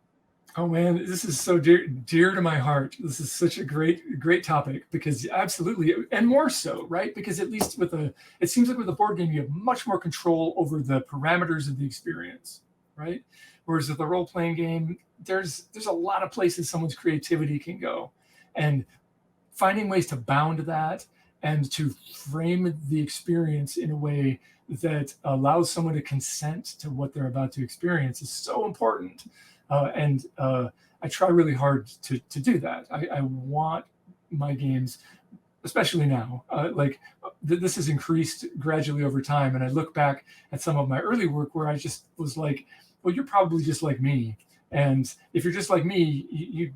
Oh man, this is so dear to my heart. This is such a great topic because absolutely, and more so, right? Because at least it seems like with a board game, you have much more control over the parameters of the experience, right? Whereas with a role-playing game, there's a lot of places someone's creativity can go, and finding ways to bound that and to frame the experience in a way that allows someone to consent to what they're about to experience is so important. And I try really hard to do that. I want my games, especially now, this has increased gradually over time. And I look back at some of my early work where I just was like, well, you're probably just like me. And if you're just like me,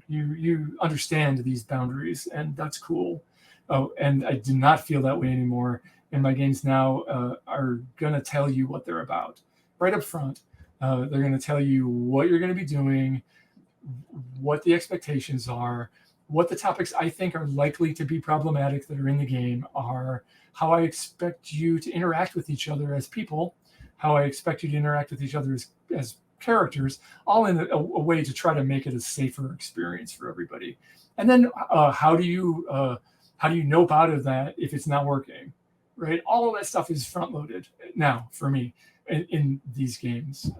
you understand these boundaries, and that's cool. Oh, and I do not feel that way anymore. And my games now are gonna tell you what they're about right up front. They're gonna tell you what you're gonna be doing, what the expectations are, what the topics I think are likely to be problematic that are in the game are, how I expect you to interact with each other as people, how I expect you to interact with each other as characters, all in a way to try to make it a safer experience for everybody. And then how do you nope out of that if it's not working, right? All of that stuff is front loaded now for me in these games.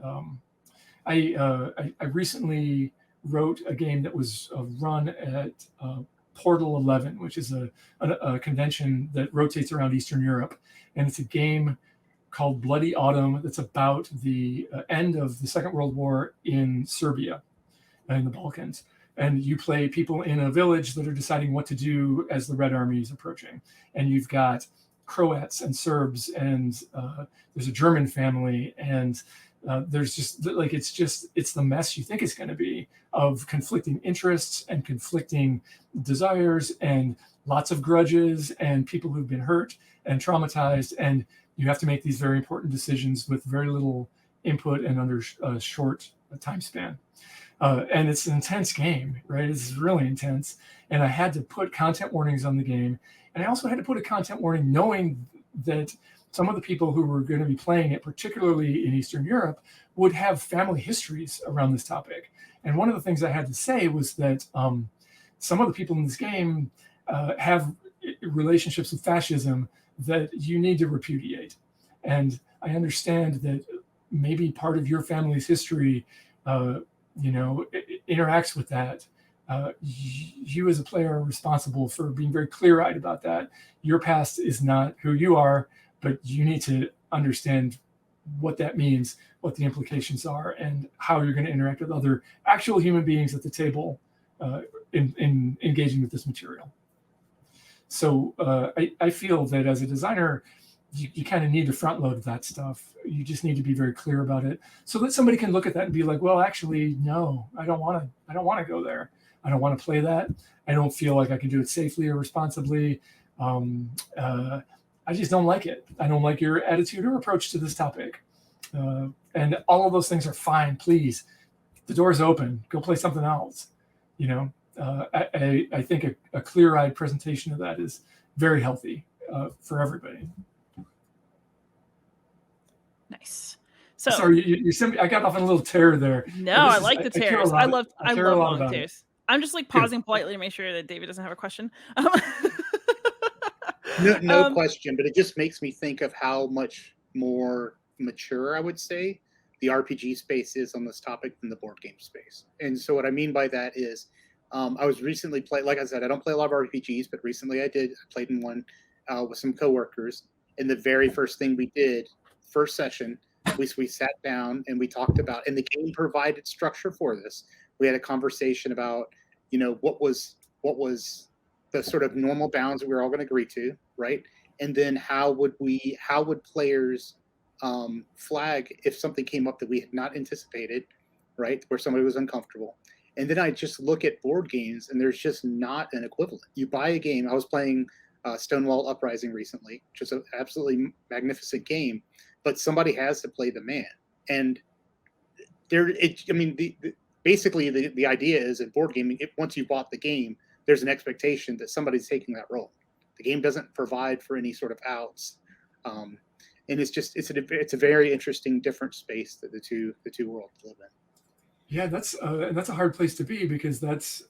I recently wrote a game that was run at Portal 11, which is a convention that rotates around Eastern Europe, and it's a game called Bloody Autumn that's about the end of the Second World War in Serbia and the Balkans. And you play people in a village that are deciding what to do as the Red Army is approaching. And you've got Croats and Serbs, and there's a German family, and there's just like it's the mess you think it's going to be of conflicting interests and conflicting desires and lots of grudges and people who've been hurt and traumatized, and you have to make these very important decisions with very little input and under a short time span. And it's an intense game, right? It's really intense. And I had to put content warnings on the game. And I also had to put a content warning knowing that some of the people who were going to be playing it, particularly in Eastern Europe, would have family histories around this topic. And one of the things I had to say was that some of the people in this game have relationships with fascism that you need to repudiate. And I understand that maybe part of your family's history, interacts with that. You as a player are responsible for being very clear-eyed about that. Your past is not who you are, but you need to understand what that means, what the implications are, and how you're going to interact with other actual human beings at the table in engaging with this material. So I feel that as a designer, you kind of need to front load that stuff. You just need to be very clear about it so that somebody can look at that and be like, well, actually, no, I don't want to go there. I don't want to play that. I don't feel like I can do it safely or responsibly. I just don't like it. I don't like your attitude or approach to this topic. And all of those things are fine. Please, the door's open. Go play something else. I think a clear-eyed presentation of that is very healthy for everybody. Nice. So sorry, I got off on a little tear there. No, I like the tears. I love long tears. I'm just like pausing politely to make sure that David doesn't have a question. No question, but it just makes me think of how much more mature, I would say, the RPG space is on this topic than the board game space. And so what I mean by that is I was recently like I said, I don't play a lot of RPGs, but recently I played in one with some coworkers. And the very first thing we did, first session, we sat down and we talked about, and the game provided structure for this. We had a conversation about, what was the sort of normal bounds that we're all going to agree to, right? And then how would players flag if something came up that we had not anticipated, right? Where somebody was uncomfortable. And then I just look at board games, and there's just not an equivalent. You buy a game. I was playing Stonewall Uprising recently, which is an absolutely magnificent game, but somebody has to play the man. And basically the idea is in board gaming, once you bought the game, there's an expectation that somebody's taking that role. The game doesn't provide for any sort of outs, and it's a very interesting, different space that the two worlds live in. Yeah, that's a hard place to be, because that's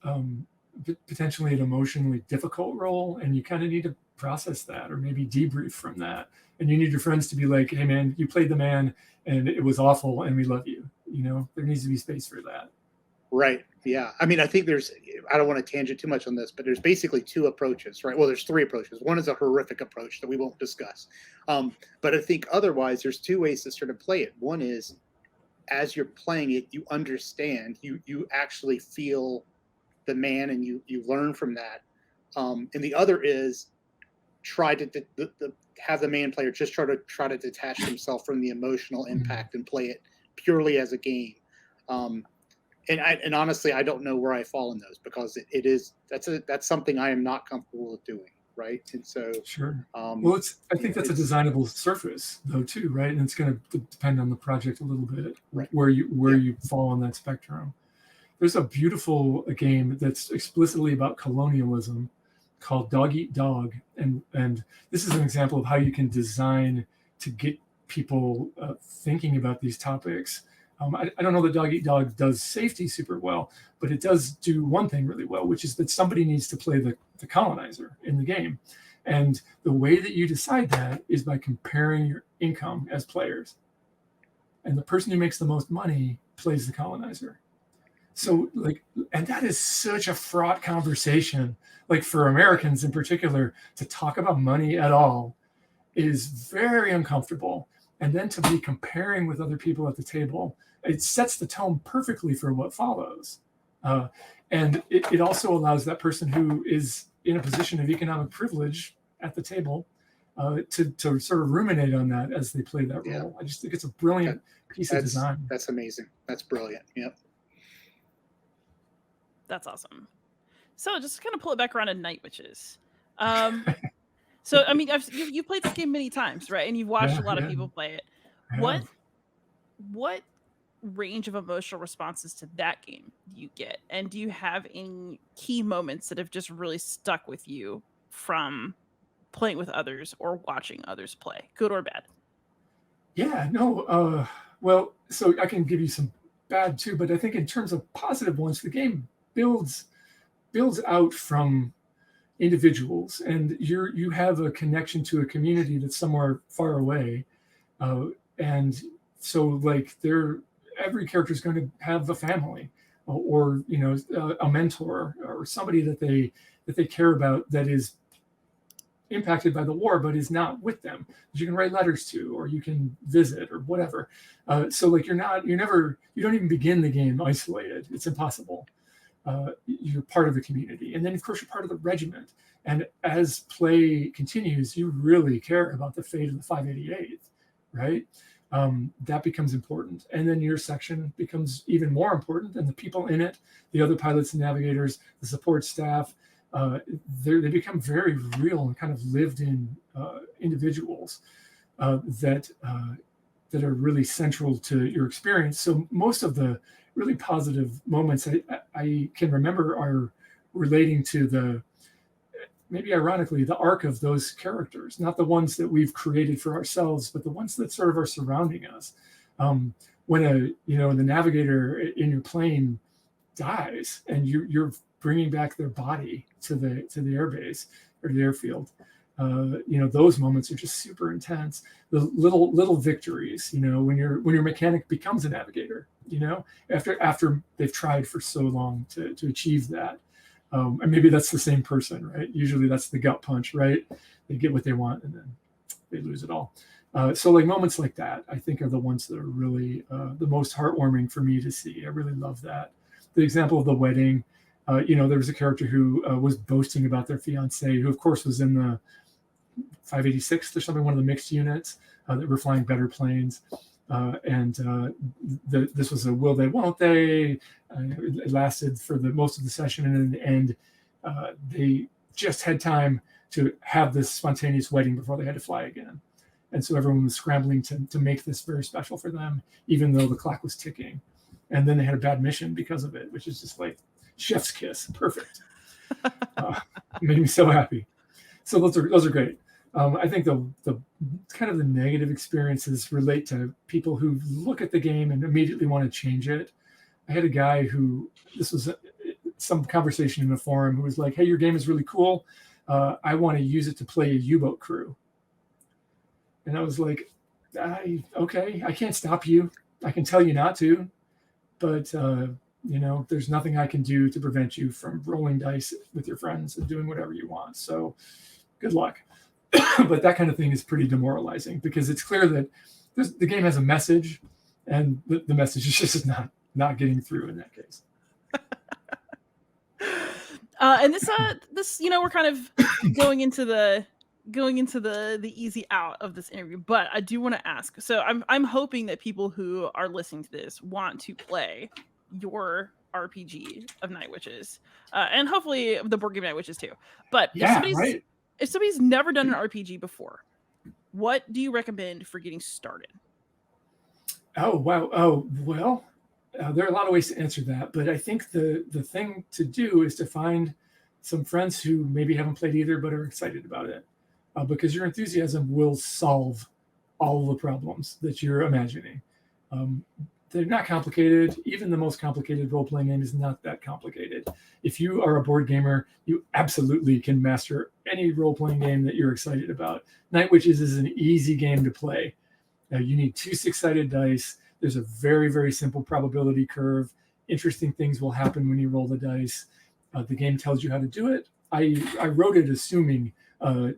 potentially an emotionally difficult role, and you kind of need to process that, or maybe debrief from that. And you need your friends to be like, "Hey, man, you played the man, and it was awful, and we love you." There needs to be space for that. Right. Yeah. I mean, I think I don't want to tangent too much on this, but there's basically two approaches, right? Well, there's three approaches. One is a horrific approach that we won't discuss. But I think otherwise there's two ways to sort of play it. One is, as you're playing it, you understand, you actually feel the man, and you learn from that. And the other is try to have the man player just try to detach himself from the emotional impact and play it purely as a game. And honestly, I don't know where I fall in those, because that's something I am not comfortable with doing, right? And so sure. Well, I think that's a designable surface though too, right? And it's going to depend on the project a little bit, right, where you fall on that spectrum. There's a beautiful game that's explicitly about colonialism called Dog Eat Dog, and this is an example of how you can design to get people thinking about these topics. I don't know that Dog Eat Dog does safety super well, but it does do one thing really well, which is that somebody needs to play the colonizer in the game. And the way that you decide that is by comparing your income as players. And the person who makes the most money plays the colonizer. So and that is such a fraught conversation, for Americans in particular, to talk about money at all is very uncomfortable. And then to be comparing with other people at the table, it sets the tone perfectly for what follows. And it also allows that person who is in a position of economic privilege at the table to sort of ruminate on that as they play that role. I just think it's a brilliant piece of design. That's amazing. That's brilliant. Yep. That's awesome. So just to kind of pull it back around to Night Witches. So, I mean, you played this game many times, right? And you've watched a lot of people play it. What range of emotional responses to that game do you get? And do you have any key moments that have just really stuck with you from playing with others or watching others play, good or bad? Yeah, no. Well, so I can give you some bad too, but I think in terms of positive ones, the game builds out from individuals, and you have a connection to a community that's somewhere far away, and so every character is going to have a family, or a mentor, or somebody that they care about that is impacted by the war but is not with them, that you can write letters to, or you can visit, or whatever. So you don't even begin the game isolated. It's impossible. You're part of the community, and then of course you're part of the regiment, and as play continues you really care about the fate of the 588th, right? That becomes important, and then your section becomes even more important, and the people in it, the other pilots and navigators, the support staff, they become very real and kind of lived in individuals that are really central to your experience. So most of the really positive moments I can remember are relating to maybe ironically, the arc of those characters, not the ones that we've created for ourselves, but the ones that sort of are surrounding us. When the navigator in your plane dies and you're bringing back their body to the airbase or the airfield, those moments are just super intense. The little victories, when your mechanic becomes a navigator, after they've tried for so long to achieve that. And maybe that's the same person, right? Usually that's the gut punch, right? They get what they want and then they lose it all. So moments like that, I think, are the ones that are really the most heartwarming for me to see. I really love that. The example of the wedding, There was a character who was boasting about their fiance, who of course was in the 586th or something, one of the mixed units that were flying better planes. This was a will they, won't they? It lasted for the most of the session, and in the end, they just had time to have this spontaneous wedding before they had to fly again. And so everyone was scrambling to make this very special for them, even though the clock was ticking. And then they had a bad mission because of it, which is just like chef's kiss, perfect. Made me so happy. So those are great. I think the kind of the negative experiences relate to people who look at the game and immediately want to change it. I had a guy who, this was some conversation in a forum, who was like, "Hey, your game is really cool. I want to use it to play a U-boat crew." And I was like, "Okay, I can't stop you. I can tell you not to, but there's nothing I can do to prevent you from rolling dice with your friends and doing whatever you want. So good luck." But that kind of thing is pretty demoralizing, because it's clear that the game has a message, and the message is just not getting through in that case. And this we're kind of going into the easy out of this interview, but I do want to ask. So I'm hoping that people who are listening to this want to play your RPG of Night Witches, and hopefully the board game Night Witches too. But if somebody's never done an RPG before, what do you recommend for getting started? Oh, wow. Oh, well, there are a lot of ways to answer that, but I think the thing to do is to find some friends who maybe haven't played either but are excited about it, because your enthusiasm will solve all the problems that you're imagining. They're not complicated. Even the most complicated role-playing game is not that complicated. If you are a board gamer, you absolutely can master any role-playing game that you're excited about. Night Witches is an easy game to play. You need 2 6-sided dice. There's a very, very simple probability curve. Interesting things will happen when you roll the dice. The game tells you how to do it. I wrote it assuming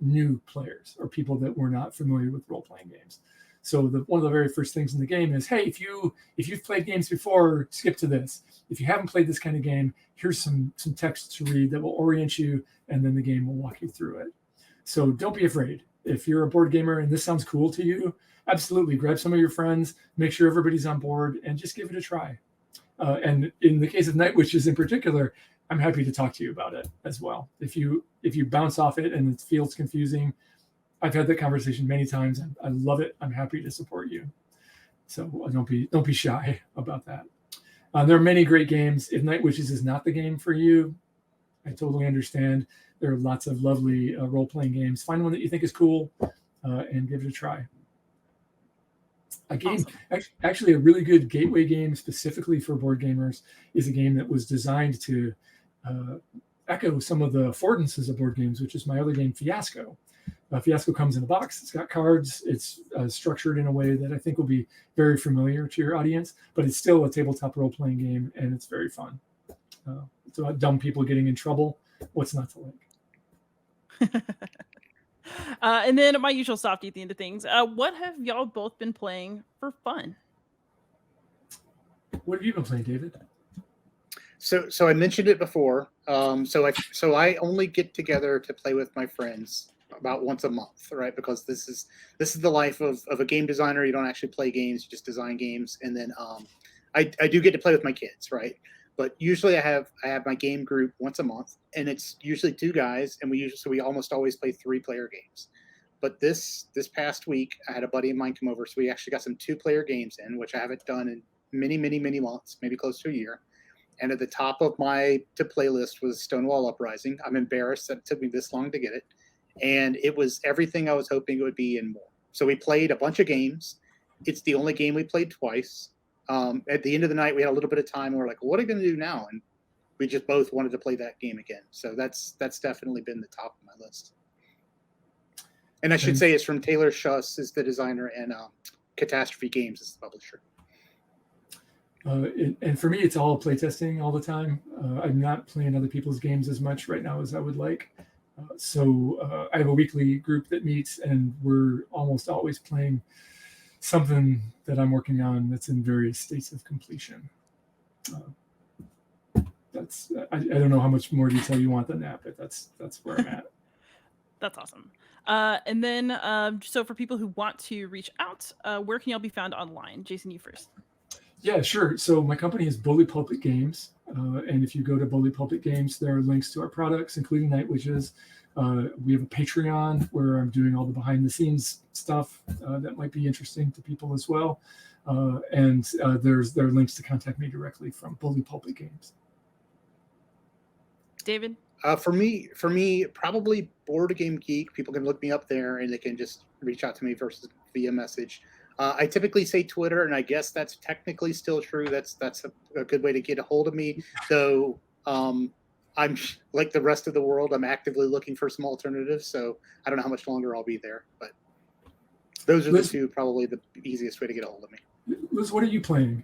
new players or people that were not familiar with role-playing games. So one of the very first things in the game is, hey, if you've played games before, skip to this. If you haven't played this kind of game, here's some text to read that will orient you, and then the game will walk you through it. So don't be afraid. If you're a board gamer and this sounds cool to you, absolutely grab some of your friends, make sure everybody's on board, and just give it a try. And in the case of Night Witches in particular, I'm happy to talk to you about it as well. If you bounce off it and it feels confusing, I've had that conversation many times. I love it. I'm happy to support you. So don't be shy about that. There are many great games. If Night Witches is not the game for you, I totally understand. There are lots of lovely role-playing games. Find one that you think is cool and give it a try. A game, awesome. Actually, a really good gateway game specifically for board gamers is a game that was designed to echo some of the affordances of board games, which is my other game, Fiasco. Fiasco comes in a box. It's got cards. It's structured in a way that I think will be very familiar to your audience, but it's still a tabletop role-playing game, and it's very fun. It's about dumb people getting in trouble. What's not to like? And then my usual softie at the end of things. What have y'all both been playing for fun? What have you been playing, David? So I mentioned it before. So I only get together to play with my friends about once a month, right? Because this is the life of a game designer. You don't actually play games, you just design games. And then I do get to play with my kids, right? But usually I have my game group once a month, and it's usually 2 guys, and we almost always play 3-player games. But this past week I had a buddy of mine come over, so we actually got some 2-player games in, which I haven't done in many months, maybe close to a year. And at the top of my to play list was Stonewall Uprising. I'm embarrassed that it took me this long to get it. And it was everything I was hoping it would be and more. So we played a bunch of games. It's the only game we played twice. At the end of the night, we had a little bit of time. And we're like, what are we going to do now? And we just both wanted to play that game again. So that's definitely been the top of my list. And I should say it's from Taylor Schuss is the designer, and Catastrophe Games is the publisher. And for me, it's all playtesting all the time. I'm not playing other people's games as much right now as I would like. So I have a weekly group that meets, and we're almost always playing something that I'm working on that's in various states of completion. I don't know how much more detail you want than that, but that's where I'm at. That's awesome. And then, so for people who want to reach out, where can y'all be found online? Jason, you first. Yeah, sure. So my company is Bully Pulpit Games. And if you go to Bully Pulpit Games, there are links to our products, including Night Witches. We have a Patreon where I'm doing all the behind the scenes stuff that might be interesting to people as well. And there are links to contact me directly from Bully Pulpit Games. David? For me, probably Board Game Geek. People can look me up there and they can just reach out to me versus via message. I typically say Twitter, and I guess that's technically still true. That's a good way to get a hold of me. Though I'm like the rest of the world, I'm actively looking for some alternatives. So I don't know how much longer I'll be there, but those are the two probably the easiest way to get a hold of me. Liz, what are you playing?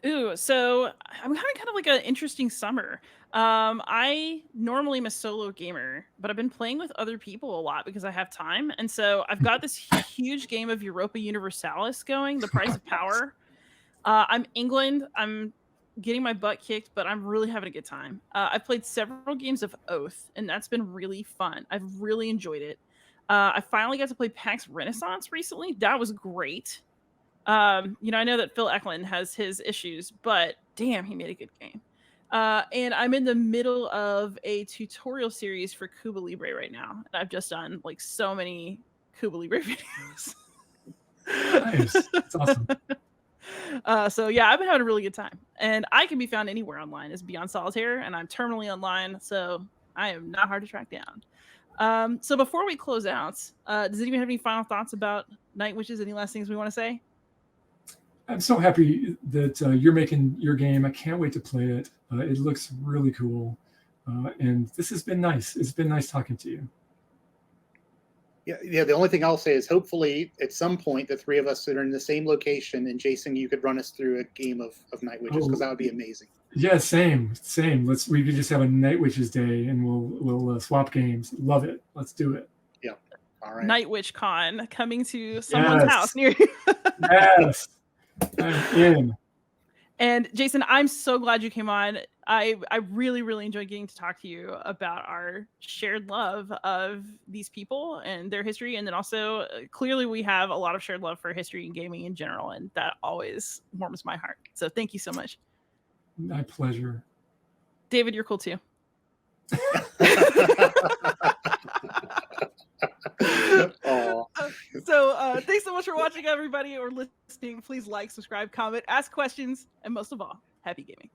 Ooh, so I'm having kind of like an interesting summer. I normally am a solo gamer, but I've been playing with other people a lot because I have time. And so I've got this huge game of Europa Universalis going, The Price of Power. I'm England. I'm getting my butt kicked, but I'm really having a good time. I've played several games of Oath, and that's been really fun. I've really enjoyed it. I finally got to play PAX Renaissance recently. That was great. I know that Phil Eklund has his issues, but damn, he made a good game. And I'm in the middle of a tutorial series for Cuba Libre right now. And I've just done like so many Cuba Libre videos. Nice. That's awesome. So yeah, I've been having a really good time. And I can be found anywhere online as Beyond Solitaire, and I'm terminally online, so I am not hard to track down. So before we close out, does anyone have any final thoughts about Night Witches? Any last things we want to say? I'm so happy that you're making your game. I can't wait to play it. It looks really cool. And this has been nice. It's been nice talking to you. Yeah. The only thing I'll say is hopefully at some point the three of us are in the same location, and Jason, you could run us through a game of Night Witches, because that would be amazing. Yeah, same. We could just have a Night Witches day, and we'll swap games. Love it. Let's do it. Yeah. All right. Night Witch Con coming to someone's house near you. Yes. I'm in. And Jason, I'm so glad you came on. I really, really enjoyed getting to talk to you about our shared love of these people and their history. And then also, clearly we have a lot of shared love for history and gaming in general. And that always warms my heart. So thank you so much. My pleasure. David, you're cool too. So thanks so much for watching, everybody, or listening. Please like, subscribe, comment, ask questions, and most of all, happy gaming.